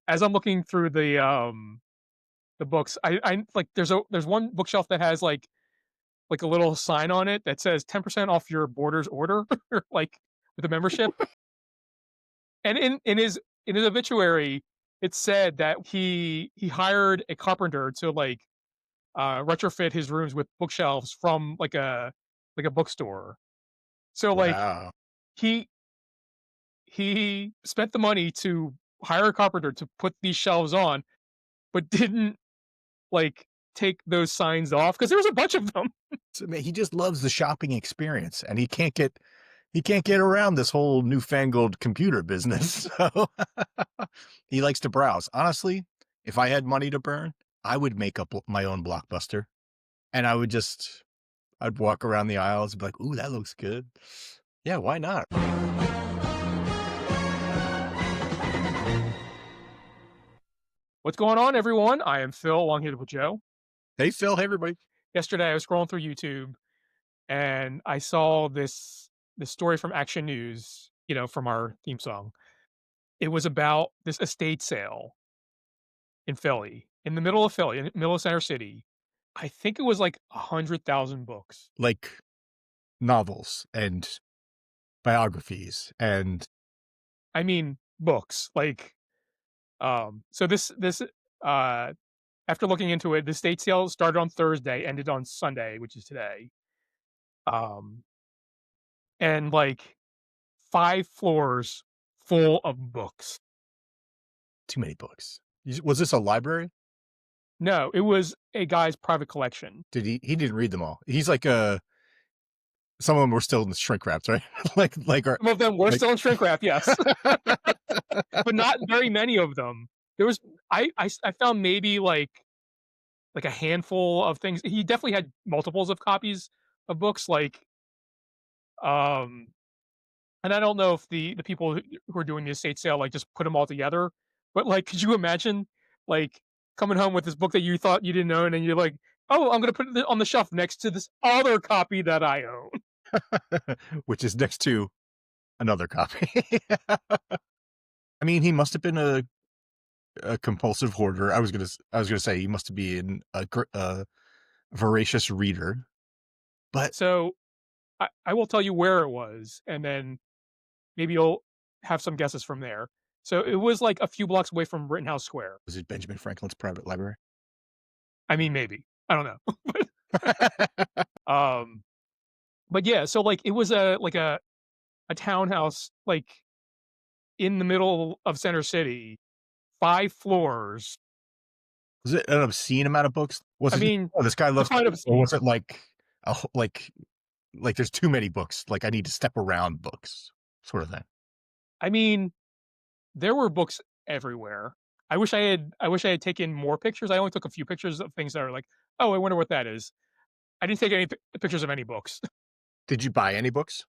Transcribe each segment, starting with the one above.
as I'm looking through the books, I like there's one bookshelf that has like a little sign on it that says 10% off your Borders order, like with a membership. And in his obituary, it said that he hired a carpenter to retrofit his rooms with bookshelves from like a bookstore. So Wow. he he spent the money to hire a carpenter to put these shelves on, but didn't like take those signs off because there was a bunch of them. So, I mean, he just loves the shopping experience, and he can't get around this whole newfangled computer business. So he likes to browse. Honestly, if I had money to burn, I would make up my own blockbuster, and I'd walk around the aisles and be like, "Ooh, that looks good." Yeah, why not? What's going on, everyone? I am Phil, along here with Joe. Hey, Phil. Hey, everybody. Yesterday, I was scrolling through YouTube and I saw this story from Action News, from our theme song. It was about this estate sale in Philly, in the middle of Philly, in the middle of Center City. I think it was like 100,000 books. Like novels and biographies and I mean, books. So this uh, after looking into it, the estate sale started on Thursday, ended on Sunday, which is today. Um, and like 5 floors full of books. too many books. Was this a library? No, it was a guy's private collection. Did he didn't read them all. He's like some of them were still in the shrink wraps, right? Our Some of them were like still in shrink wrap, yes, but not very many of them. There was I found maybe like a handful of things. He definitely had multiples of copies of books, um, and I don't know if the people who are doing the estate sale like just put them all together. But could you imagine like coming home with this book that you thought you didn't own, and you're like, "Oh, I'm gonna put it on the shelf next to this other copy that I own." which is next to another copy. I mean, he must have been a compulsive hoarder. I was gonna say he must be a voracious reader, but So I will tell you where it was, and then maybe you'll have some guesses from there. So it was like a few blocks away from Rittenhouse Square. was it Benjamin Franklin's private library? I mean, maybe. I don't know. um, but yeah, so it was a townhouse in the middle of Center City, 5 floors. Was it an obscene amount of books? Was I it just, mean, "Oh, this guy loves define books," or obscene. was it like a wh like there's too many books, like I need to step around books sort of thing? I mean, there were books everywhere. I wish I had taken more pictures. I only took a few pictures of things that are like, oh, I wonder what that is. I didn't take any pictures of any books. Did you buy any books?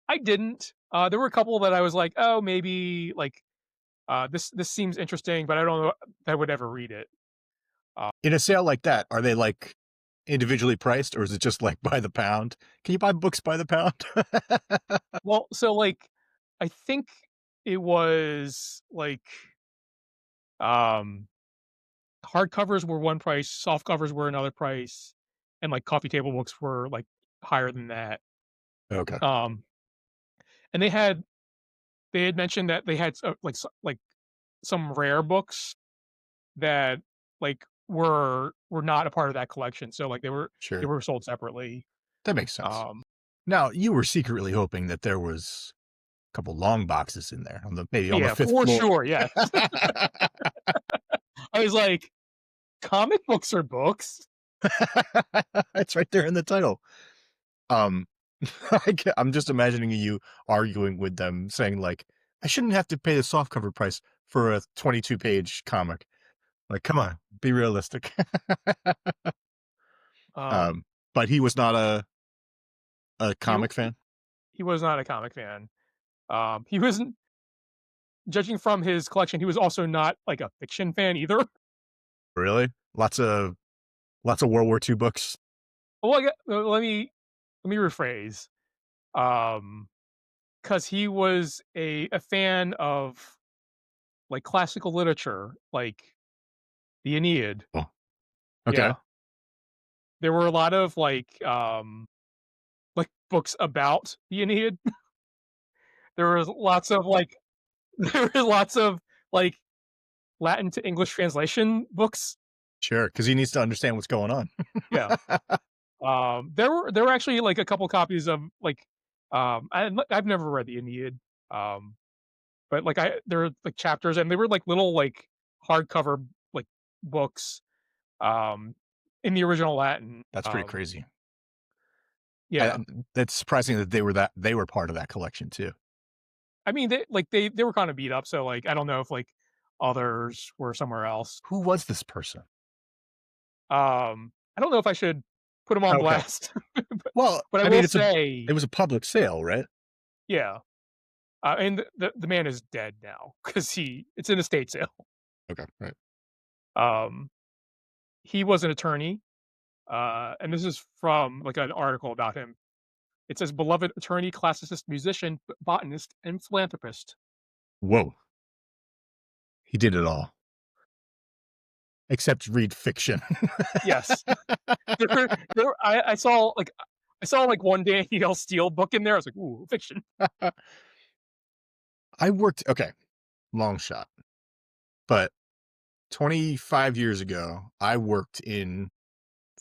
I didn't. There were a couple that I was like, "Oh, maybe this seems interesting," but I don't know if I would ever read it. Uh, In a sale like that, are they, like, individually priced, or is it just, like, by the pound? Can you buy books by the pound? well, so I think it was um, hardcovers were one price, soft covers were another price, and coffee table books were higher than that. Okay, Um, and they had mentioned that they had some rare books that were not a part of that collection. So they sure. were sold separately. That makes sense. Um, Now, you were secretly hoping that there was a couple long boxes in there maybe on the yeah, 5th for floor. sure. Yes. I was like, comic books are books. It's right there in the title. Um, I'm just imagining you arguing with them saying, like, "I shouldn't have to pay the softcover price for a 22-page comic." Like, come on, be realistic. Um, Um, but he was not a he comic fan? he was not a comic fan. He wasn't judging from his collection. He was also not like a fiction fan either. Really? Lots of World War II books? Well, let me rephrase. Um, because he was a fan of like classical literature, like the Aeneid. Oh, okay. Yeah. There were a lot of like books about the Aeneid. There was lots of like there were lots of like Latin to English translation books. Sure, because he needs to understand what's going on. Yeah. There were actually like a couple copies of like I've never read the Aeneid. Um, but like there were like chapters and they were like little like hardcover like books um in the original Latin. That's pretty crazy. Yeah. And that's surprising that they were part of that collection too. I mean they were kind of beat up, so like I don't know if like others were somewhere else. Who was this person? I don't know if I should put him on Okay. blast, Well, but I I mean, will say, it was a public sale, right? yeah. And the man is dead now because it's an estate sale. Okay, right. Um, he was an attorney, and this is from like an article about him. It says, "Beloved attorney, classicist, musician, botanist, and philanthropist." Whoa, he did it all except read fiction. Yes, I saw like one Danielle Steele book in there. I was like, "Ooh, fiction." I worked okay, long shot, but 25 years ago, I worked in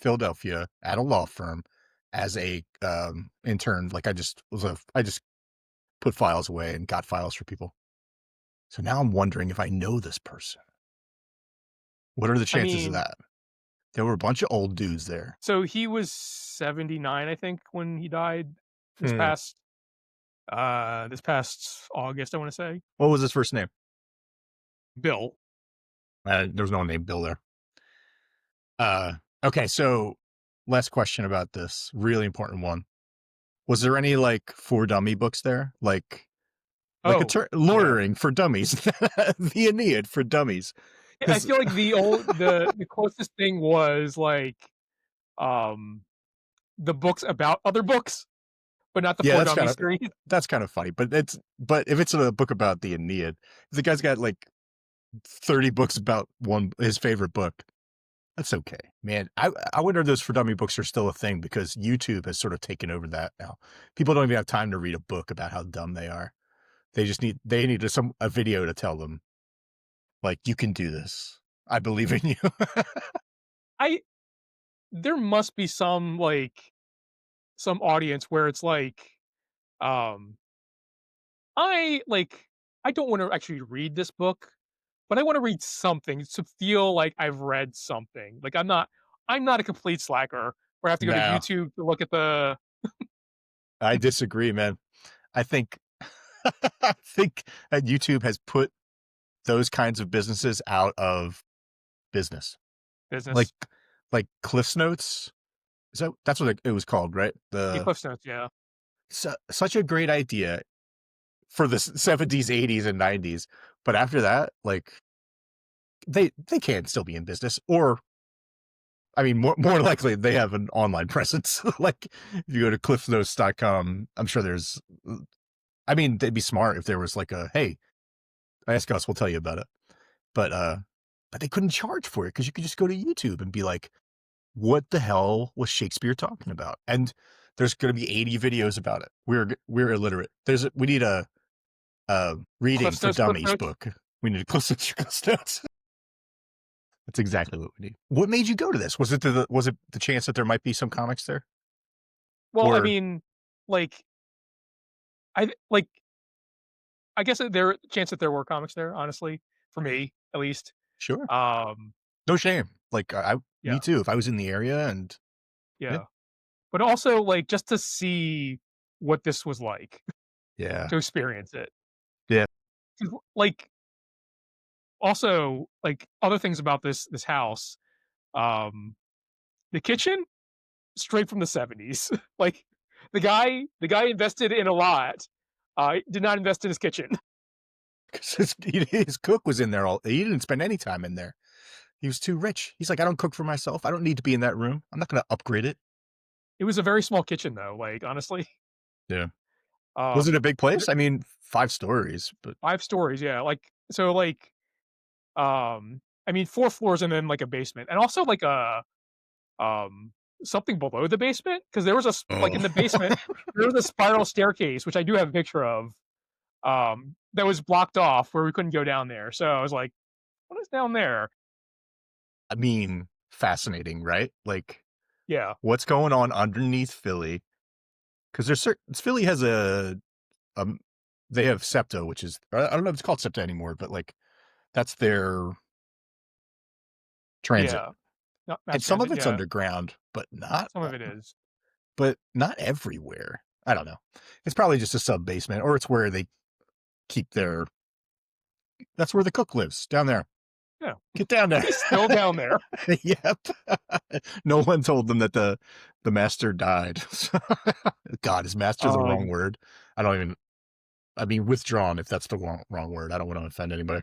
Philadelphia at a law firm as a intern. Like I just put files away and got files for people. So now I'm wondering if I know this person. What are the I chances of mean, that? There were a bunch of old dudes there. so he was 79, I think, when he died this Hmm. past this past August. I want to say What was his first name? Bill. There was no one named Bill there. Okay, so last question about this really important one. Was there any like for dummy books there? Like Oh yeah. lawyering for dummies, the Aeneid for dummies. I Because feel like the closest thing was like, um, the books about other books, but not the yeah, For Dummies series. that's kind of funny. But if it's a book about the Aeneid, the guy's got like 30 books about one his favorite book. That's okay, man. I wonder if those for dummy books are still a thing because YouTube has sort of taken over that now. People don't even have time to read a book about how dumb they are. They need a video to tell them like you can do this. I believe in you. I There must be some, like some audience where it's like, um, I don't wanna actually read this book, but I wanna read something to feel like I've read something. Like, I'm not a complete slacker where I have to go to No, YouTube to look at the I disagree, man. I think I think that YouTube has put those kinds of businesses out of business. Like business. like Cliff's Notes. That's what it was called, right? Yeah, Cliff Notes, yeah. Such a great idea for the 70s, 80s, and 90s. But after that, like they can still be in business, or I mean, more likely they have an online presence. Like if you go to cliffsnotes.com, I'm sure there's. I mean, they'd be smart if there was like a hey, ask us, we'll tell you about it. But but they couldn't charge for it because you could just go to YouTube and be like, what the hell was Shakespeare talking about? And there's going to be 80 videos about it. We're illiterate. We need a reading Cliff for Notes, Cliff dummies Notes. book. We need a close notes. That's exactly what we need. What made you go to this? Was it the chance that there might be some comics there? Well, I Or mean, like, like, I guess that there chance that there were comics there, honestly, for me, at least. sure, Um, no shame. Like yeah, me too. If I was in the area and yeah, yeah. But also, like, just to see what this was like, yeah, to experience it. yeah. 'Cause, like, also, like, other things about this house, um, the kitchen, straight from the '70s. Like, the guy invested in a lot, did not invest in his kitchen. Because his cook was in there all. He didn't spend any time in there. He was too rich. He's like, I don't cook for myself. I don't need to be in that room. I'm not going to upgrade it. It was a very small kitchen, though, like, honestly. Yeah. Was it Um, a big place? I mean, 5 stories, but 5 stories, yeah, like, so, like, I mean, 4 floors and then, like, a basement, and also, like, um, something below the basement because there was a s like, Oh. in the basement, there was a spiral staircase, which I do have a picture of, that was blocked off where we couldn't go down there, so I was like, "What is down there?" I mean, fascinating, right? Like, Yeah, what's going on underneath Philly? Because there's certain Philly has um, they have SEPTA, which is I don't know if it's called SEPTA anymore, but like that's their transit, yeah, not mass and some of transit, it's yeah, underground, some of it is. but not everywhere. I don't know. It's probably just a sub basement, or it's where they keep their. That's where the cook lives down there. Yeah. Get down there. He's still down there. Yep. No one told them that the master died. God, is master the wrong Um, word? I don't even. I mean, withdrawn if that's the wrong word. I don't want to offend anybody.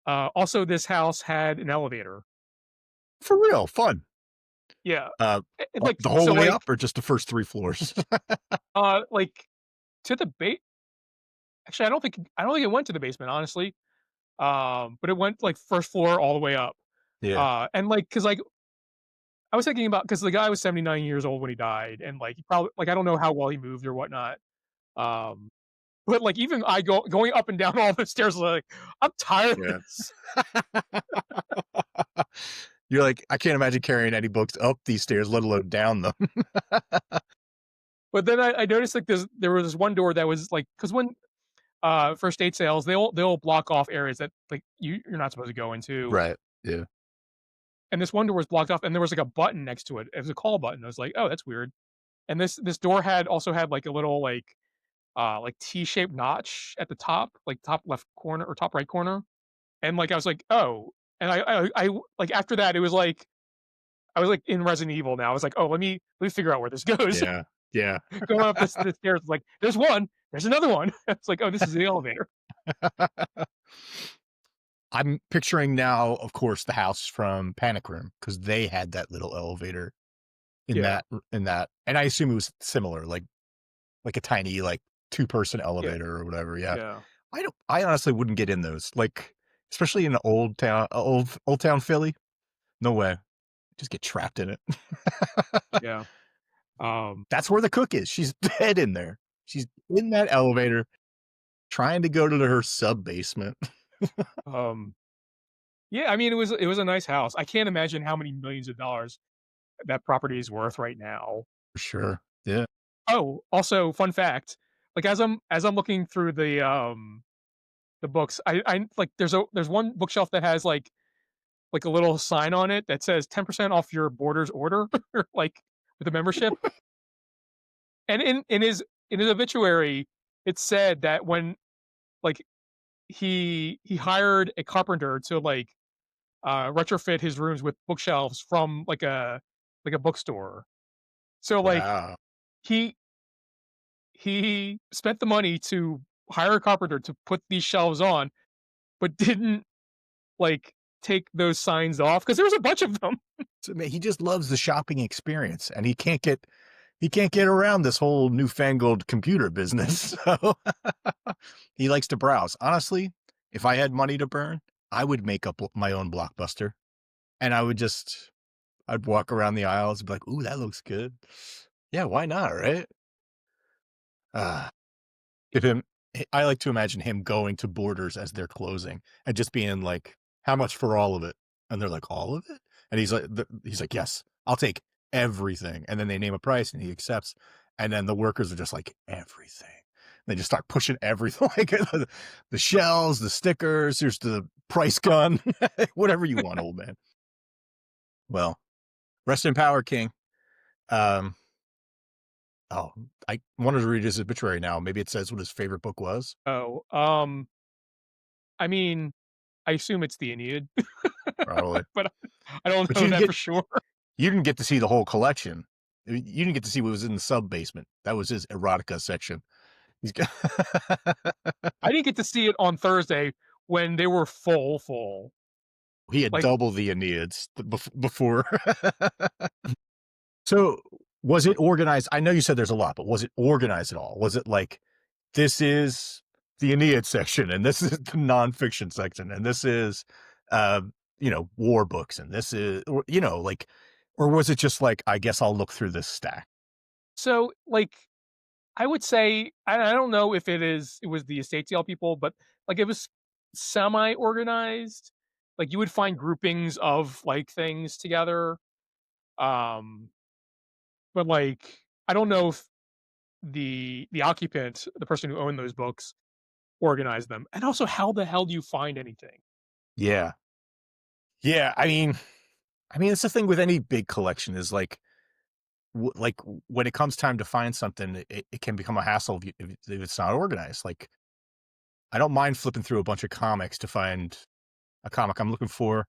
also, this house had an elevator. For real, fun. Yeah. Uh, Like, the whole so, way like, up or just the first 3 floors? like, to the ba actually, I don't think it went to the basement, honestly, but it went, like, first floor all the way up, Yeah, and, like, because like, I was thinking about because the guy was 79 years old when he died, and, like, he probably like, I don't know how well he moved or whatnot, um, but, like, even I going up and down all the stairs, like, I'm tired of yeah. this. You're like, "I can't imagine carrying any books up these stairs, let alone down them." But then I noticed, like, there was this one door that was, like because when for estate sales, they'll block off areas that like you're not supposed to go into. Right, yeah. And this one door was blocked off, and there was like a button next to it. It was a call button. I was like, oh, that's weird. And this door had also had like a little like T-shaped notch at the top, like top left corner or top right corner. And like I was like, oh. And like after that, it was like I was like in Resident Evil now. I was like, oh, let me figure out where this goes. Yeah, yeah. Going up the stairs, like there's one, there's another one. It's like, oh, this is the elevator. I'm picturing now, of course, the house from Panic Room because they had that little elevator in Yeah, that and I assume it was similar, like a tiny, like, two-person yeah, elevator or whatever, yeah. yeah, I honestly wouldn't get in those, like, especially in the old town Philly. No way. Just get trapped in it. yeah. Um, That's where the cook is. She's dead in there. She's in that elevator trying to go to her sub-basement. um, Yeah, I mean, it was a nice house. I can't imagine how many millions of dollars that property is worth right now. For sure. Yeah. Oh, also, fun fact, like, as I'm looking through the books, I like, there's one bookshelf that has, like, a little sign on it that says 10% off your Borders order, like, with a membership, and in his obituary, it said that when, like, he hired a carpenter to, like, retrofit his rooms with bookshelves from like a bookstore. So like Wow. he he spent the money to hire a carpenter to put these shelves on, but didn't like take those signs off because there was a bunch of them. So, man, he just loves the shopping experience, and he can't get around this whole newfangled computer business, so he likes to browse. Honestly, if I had money to burn, I would make up my own Blockbuster, and I'd walk around the aisles and be like, "Ooh, that looks good." Yeah, why not, right? Ah, if him I like to imagine him going to Borders as they're closing and just being like, "How much for all of it?" And they're like, "All of it?" And he's like, "Yes, I'll take everything." And then they name a price and he accepts. And then the workers are just like, "Everything." They just start pushing everything, like the shells, the stickers, here's the price gun, whatever you want, old man. Well, rest in power, King. Um, oh, I wanted to read his obituary now. Maybe it says what his favorite book was. Oh, I mean, I assume it's the Aeneid, Probably. but I don't But know that for sure. you didn't get to see the whole collection. You didn't get to see what was in the sub basement. That was his erotica section. He's got I didn't get to see it on Thursday when they were full. he had Like, double the Aeneids before. So, was it organized? I know you said there's a lot, but was it organized at all? Was it like, this is the Aeneid section, and this is the nonfiction section, and this is, uh, war books, and this is, or, like, or was it just like, I guess I'll look through this stack? So, like, I would say I don't know if it was the estate sale people, but, like, it was semi-organized. Like, you would find groupings of, like, things together, um, but, like, I don't know if the occupant, the person who owned those books, organized them, and also how the hell do you find anything? Yeah. Yeah, I mean, it's the thing with any big collection is like, when it comes time to find something, it can become a hassle if it's not organized. Like, I don't mind flipping through a bunch of comics to find a comic I'm looking for,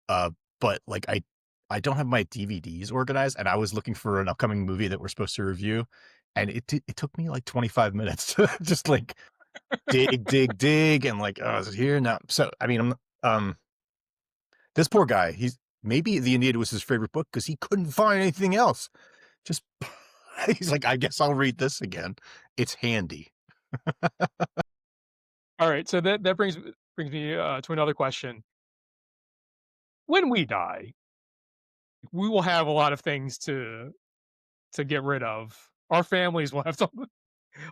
uh, but, like, I don't have my DVDs organized, and I was looking for an upcoming movie that we're supposed to review, and it took me, like, 25 minutes to just, like, dig, dig, dig, and, like, "Oh, is it here? No." So, I mean, this poor guy, maybe The Aeneid was his favorite book because he couldn't find anything else. Just he's like, "I guess I'll read this again. It's handy." Alright, so that brings me, to another question. When we die, we will have a lot of things to get rid of. Our families will have a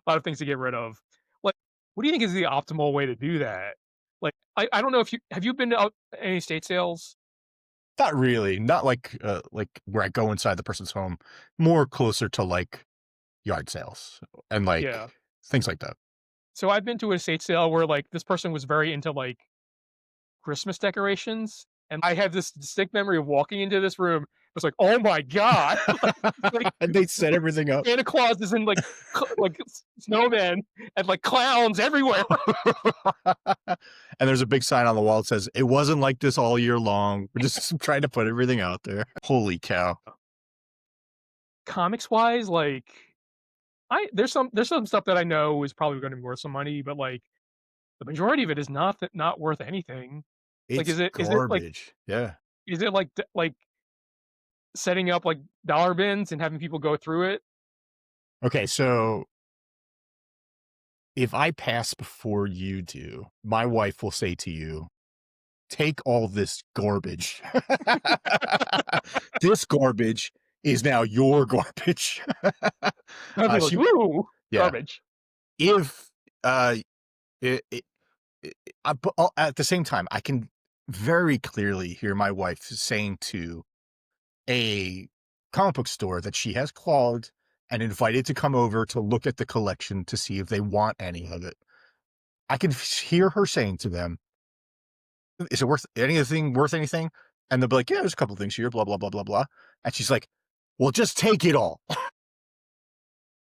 lot of things to get rid of. Like, what do you think is the optimal way to do that? Like, I don't know if you have you been to any estate sales? Not really, not like where I go inside the person's home, more closer to, like, yard sales and, like, Yeah. things like that. So I've been to an estate sale where, like, this person was very into, like, Christmas decorations, and I have this distinct memory of walking into this room. I was like, "Oh my god!" like And they set everything up. Santa Claus is in, like, snowman and, like, clowns everywhere. And there's a big sign on the wall that says, "It wasn't like this all year long. We're just trying to put everything out there." Holy cow. Comics wise, like, I there's some stuff that I know is probably gonna be worth some money, but, like, the majority of it is not worth anything. Like, It's garbage. Yeah. is it like like setting up, like, dollar bins and having people go through it? Okay, so if I pass before you do, my wife will say to you, "Take all this garbage. This garbage is now your garbage." I'd be like, She "Ooh, Yeah. garbage." If, it but at the same time, I can very clearly hear my wife saying to a comic book store that she has called and invited to come over to look at the collection to see if they want any of it. I can hear her saying to them, "Is it worth anything? Worth anything?" And they'll be like, "Yeah, there's a couple things here, blah blah blah blah blah." And she's like, "Well, just take it all."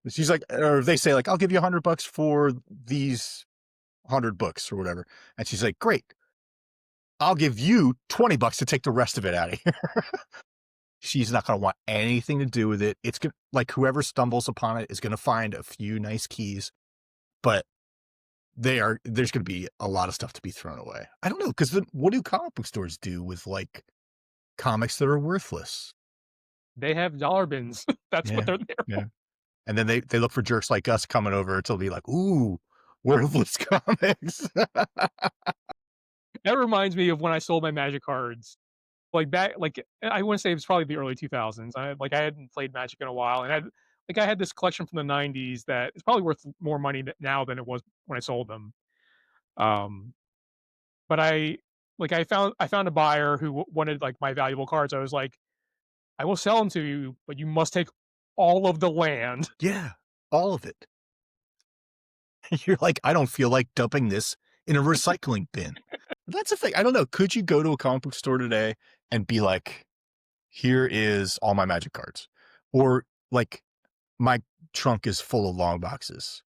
She's like, or they say like, "I'll give you $100 for these 100 books or whatever," and she's like, "Great, I'll give you $20 to take the rest of it out of here." She's not gonna want anything to do with it. It's gonna, like, whoever stumbles upon it is gonna find a few nice keys, but there's gonna be a lot of stuff to be thrown away. I don't know, because what do comic book stores do with, like, comics that are worthless? They have dollar bins. That's what Yeah, they're there for. yeah. And then they look for jerks like us coming over to be like, "Ooh, worthless comics." That reminds me of when I sold my Magic cards. Like, back I wanna say it was probably the early 2000s. I hadn't played Magic in a while, and I had this collection from the '90s that is probably worth more money now than it was when I sold them. Um, but I found a buyer who wanted, like, my valuable cards. I was like, "I will sell them to you, but you must take all of the land." Yeah, all of it. You're like, "I don't feel like dumping this in a recycling bin." That's the thing, I don't know, could you go to a comic book store today and be like, "Here is all my Magic cards," or, like, "My trunk is full of long boxes.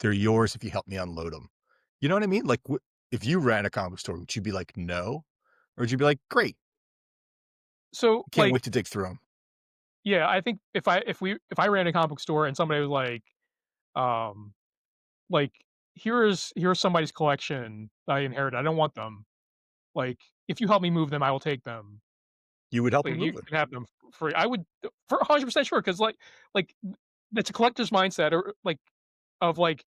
They're yours if you help me unload them." You know what I mean? Like, if you ran a comic book store, would you be like, "No?" Or would you be like, "Great, So, can't like, wait to dig through them." yeah, I think if I ran a comic book store and somebody was um, like, "Here's somebody's collection that I inherited. I don't want them. Like, if you help me move them, I will take them. You would help Like, remove you them. can have them for free." I would for 100% sure, 'cause, like, that's a collector's mindset or, like, of, like,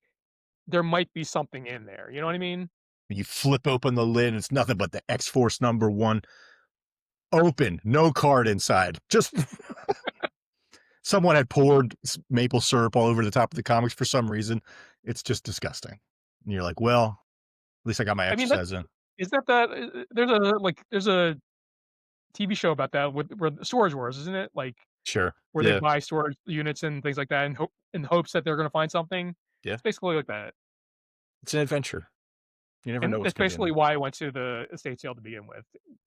there might be something in there. You know what I mean? You flip open the lid, and it's nothing but the X Force #1 open, no card inside. Just someone had poured maple syrup all over the top of the comics for some reason. It's just disgusting. And you're like, well, at least I got my I mean, that exercise in. is that there's a TV show about that with where the Storage Wars, isn't it? Like, Sure. where they Yeah. buy storage units and things like that in hopes that they're gonna find something. Yeah. It's basically like that, It's an adventure. You never know and what's that's gonna be in basically there. why I went to the estate sale to begin with,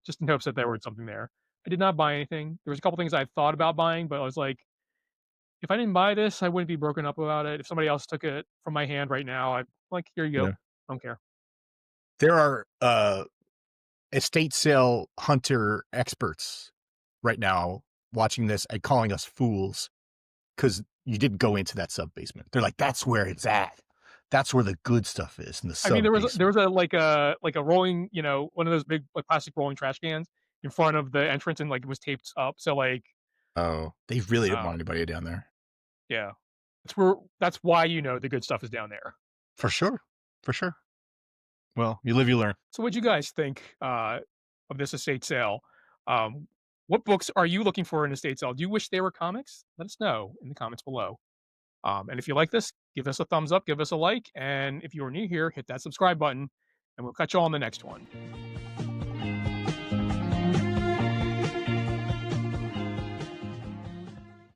just in hopes that there was something there. I did not buy anything. There was a couple things I thought about buying, but I was like, "If I didn't buy this, I wouldn't be broken up about it. If somebody else took it from my hand right now, I'd like, 'Here you go. Yeah. I don't care.'" There are estate sale hunter experts right now watching this and calling us fools because you didn't go into that sub basement. They're like, that's where it's at. That's where the good stuff is in the I mean, sub there basement. was a rolling, one of those big, like, plastic rolling trash cans in front of the entrance, and, like, it was taped up, so, like, Oh, they really didn't want um anybody down there. yeah. That's why the good stuff is down there. For sure. For sure. Well, you live, you learn. So what'd you guys think, of this estate sale? Um, what books are you looking for in an estate sale? Do you wish they were comics? Let us know in the comments below. And if you like this, give us a thumbs up, give us a like, and if you are new here, hit that subscribe button, and we'll catch you all on the next one.